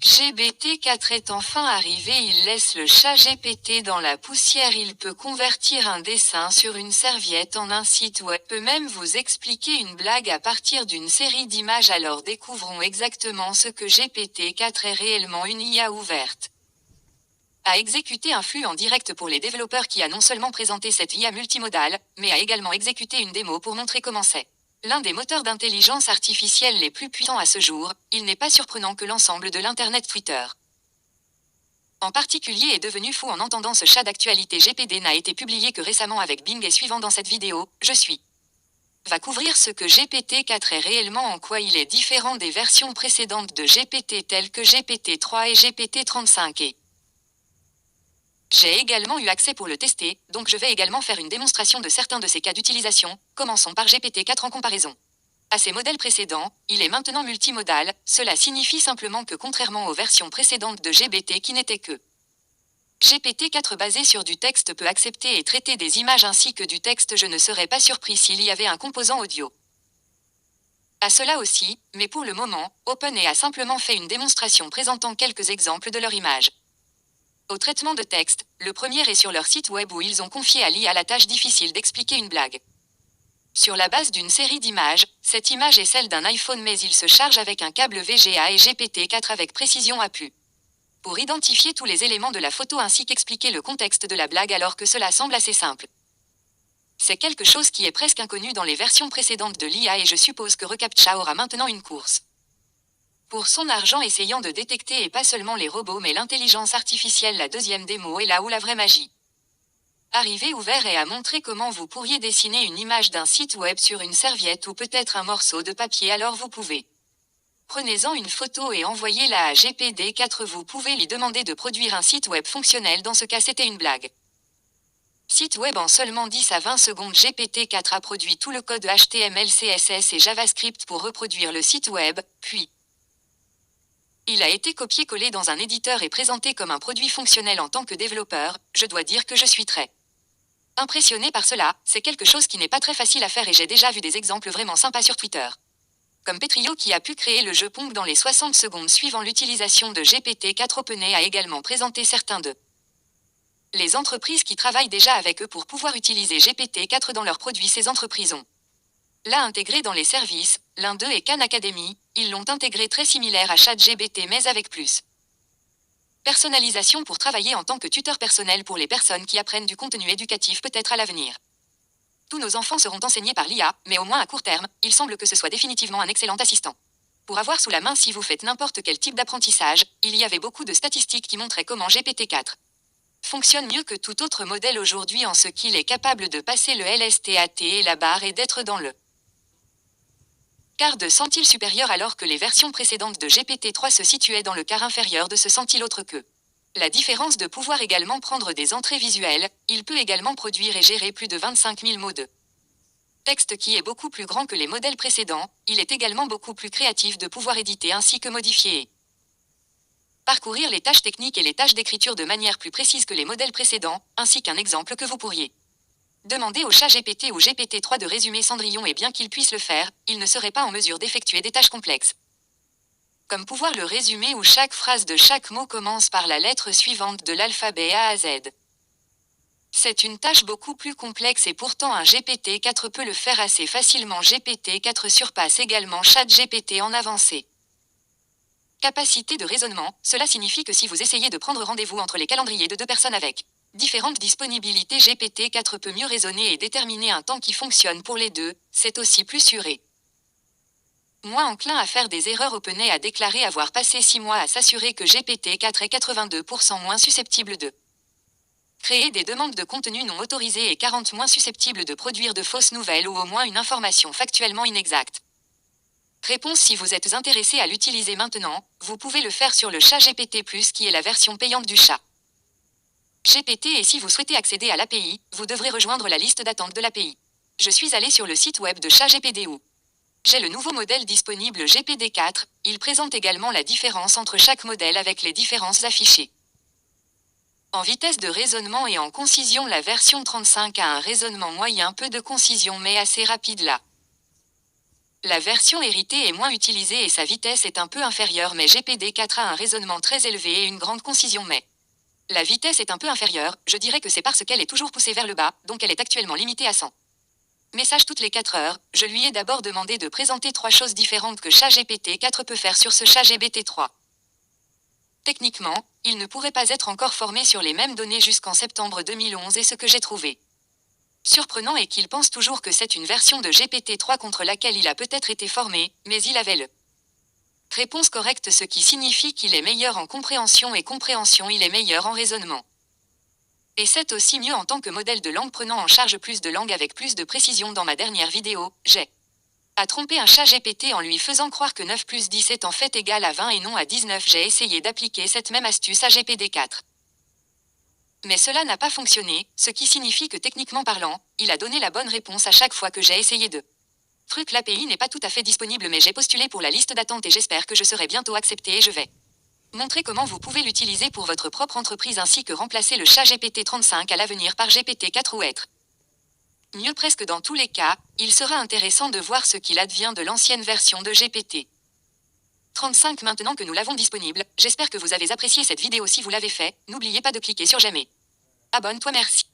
GPT-4 est enfin arrivé, il laisse le chat GPT dans la poussière, il peut convertir un dessin sur une serviette en un site web, peut même vous expliquer une blague à partir d'une série d'images, alors découvrons exactement ce que GPT-4 est réellement, une IA ouverte à exécuter un flux en direct pour les développeurs qui a non seulement présenté cette IA multimodale, mais a également exécuté une démo pour montrer comment c'est. L'un des moteurs d'intelligence artificielle les plus puissants à ce jour, il n'est pas surprenant que l'ensemble de l'Internet Twitter en particulier est devenu fou en entendant ce chat d'actualité. GPD n'a été publié que récemment avec Bing et suivant dans cette vidéo, va couvrir ce que GPT-4 est réellement, en quoi il est différent des versions précédentes de GPT telles que GPT-3 et GPT-35 et j'ai également eu accès pour le tester, donc je vais également faire une démonstration de certains de ces cas d'utilisation. Commençons par GPT-4 en comparaison. À ces modèles précédents, il est maintenant multimodal, cela signifie simplement que contrairement aux versions précédentes de GPT qui n'étaient que GPT-4 basé sur du texte peut accepter et traiter des images ainsi que du texte, je ne serais pas surpris s'il y avait un composant audio à cela aussi, mais pour le moment, OpenAI a simplement fait une démonstration présentant quelques exemples de leur image. Au traitement de texte, le premier est sur leur site web où ils ont confié à l'IA la tâche difficile d'expliquer une blague. Sur la base d'une série d'images, cette image est celle d'un iPhone mais il se charge avec un câble VGA et GPT-4 avec précision a pu pour identifier tous les éléments de la photo ainsi qu'expliquer le contexte de la blague alors que cela semble assez simple. C'est quelque chose qui est presque inconnu dans les versions précédentes de l'IA et je suppose que reCAPTCHA aura maintenant une course pour son argent essayant de détecter et pas seulement les robots mais l'intelligence artificielle. La deuxième démo est là où la vraie magie arrivé ouvert et a montré comment vous pourriez dessiner une image d'un site web sur une serviette ou peut-être un morceau de papier, alors vous pouvez prenez-en une photo et envoyez-la à GPT-4, vous pouvez lui demander de produire un site web fonctionnel, dans ce cas c'était une blague. Site web en seulement 10 à 20 secondes. GPT-4 a produit tout le code HTML, CSS et JavaScript pour reproduire le site web, puis il a été copié-collé dans un éditeur et présenté comme un produit fonctionnel. En tant que développeur, je dois dire que je suis très impressionné par cela, c'est quelque chose qui n'est pas très facile à faire et j'ai déjà vu des exemples vraiment sympas sur Twitter. Comme Petrio qui a pu créer le jeu Pong dans les 60 secondes suivant l'utilisation de GPT-4. OpenAI a également présenté certains de les entreprises qui travaillent déjà avec eux pour pouvoir utiliser GPT-4 dans leurs produits. Ces entreprises ont l'a intégré dans les services, l'un d'eux est Khan Academy, ils l'ont intégré très similaire à ChatGPT mais avec plus personnalisation pour travailler en tant que tuteur personnel pour les personnes qui apprennent du contenu éducatif. Peut-être à l'avenir tous nos enfants seront enseignés par l'IA, mais au moins à court terme, il semble que ce soit définitivement un excellent assistant pour avoir sous la main si vous faites n'importe quel type d'apprentissage. Il y avait beaucoup de statistiques qui montraient comment GPT-4 fonctionne mieux que tout autre modèle aujourd'hui en ce qu'il est capable de passer le LSTAT et la barre et d'être dans le quart de centile supérieur alors que les versions précédentes de GPT-3 se situaient dans le quart inférieur de ce centile. Autre que la différence de pouvoir également prendre des entrées visuelles, il peut également produire et gérer plus de 25 000 mots de texte qui est beaucoup plus grand que les modèles précédents. Il est également beaucoup plus créatif de pouvoir éditer ainsi que modifier et parcourir les tâches techniques et les tâches d'écriture de manière plus précise que les modèles précédents, ainsi qu'un exemple que vous pourriez demander au chat GPT ou GPT-3 de résumer Cendrillon, et bien qu'il puisse le faire, il ne serait pas en mesure d'effectuer des tâches complexes comme pouvoir le résumer où chaque phrase de chaque mot commence par la lettre suivante de l'alphabet A à Z. C'est une tâche beaucoup plus complexe et pourtant un GPT-4 peut le faire assez facilement. GPT-4 surpasse également ChatGPT en avancée. Capacité de raisonnement, cela signifie que si vous essayez de prendre rendez-vous entre les calendriers de deux personnes avec différentes disponibilités, GPT-4 peut mieux raisonner et déterminer un temps qui fonctionne pour les deux. C'est aussi plus sûr et moins enclin à faire des erreurs. OpenAI a déclaré avoir passé 6 mois à s'assurer que GPT-4 est 82% moins susceptible de créer des demandes de contenu non autorisées et 40% moins susceptible de produire de fausses nouvelles ou au moins une information factuellement inexacte. Réponse: si vous êtes intéressé à l'utiliser maintenant, vous pouvez le faire sur le chat GPT+, qui est la version payante du chat GPT, et si vous souhaitez accéder à l'API, vous devrez rejoindre la liste d'attente de l'API. Je suis allé sur le site web de ChatGPT où j'ai le nouveau modèle disponible GPT-4, il présente également la différence entre chaque modèle avec les différences affichées en vitesse de raisonnement et en concision. La version 35 a un raisonnement moyen, peu de concision mais assez rapide. La version héritée est moins utilisée et sa vitesse est un peu inférieure, mais GPT-4 a un raisonnement très élevé et une grande concision, mais la vitesse est un peu inférieure, je dirais que c'est parce qu'elle est toujours poussée vers le bas, donc elle est actuellement limitée à 100 messages toutes les 4 heures. Je lui ai d'abord demandé de présenter 3 choses différentes que ChatGPT-4 peut faire sur ce ChatGPT-3. Techniquement, il ne pourrait pas être encore formé sur les mêmes données jusqu'en septembre 2011 et ce que j'ai trouvé surprenant est qu'il pense toujours que c'est une version de GPT-3 contre laquelle il a peut-être été formé, mais il avait le réponse correcte, ce qui signifie qu'il est meilleur en compréhension et compréhension il est meilleur en raisonnement. Et c'est aussi mieux en tant que modèle de langue prenant en charge plus de langues avec plus de précision. Dans ma dernière vidéo, j'ai trompé un chat GPT en lui faisant croire que 9 plus 10 est en fait égal à 20 et non à 19. J'ai essayé d'appliquer cette même astuce à GPT-4. Mais cela n'a pas fonctionné, ce qui signifie que techniquement parlant, il a donné la bonne réponse à chaque fois que j'ai essayé de truc. L'API n'est pas tout à fait disponible, mais j'ai postulé pour la liste d'attente et j'espère que je serai bientôt accepté et je vais montrer comment vous pouvez l'utiliser pour votre propre entreprise ainsi que remplacer le chat GPT-35 à l'avenir par GPT-4 ou être mieux. Presque dans tous les cas, il sera intéressant de voir ce qu'il advient de l'ancienne version de GPT-35 maintenant que nous l'avons disponible. J'espère que vous avez apprécié cette vidéo. Si vous l'avez fait, n'oubliez pas de cliquer sur j'aime. Abonne-toi, merci.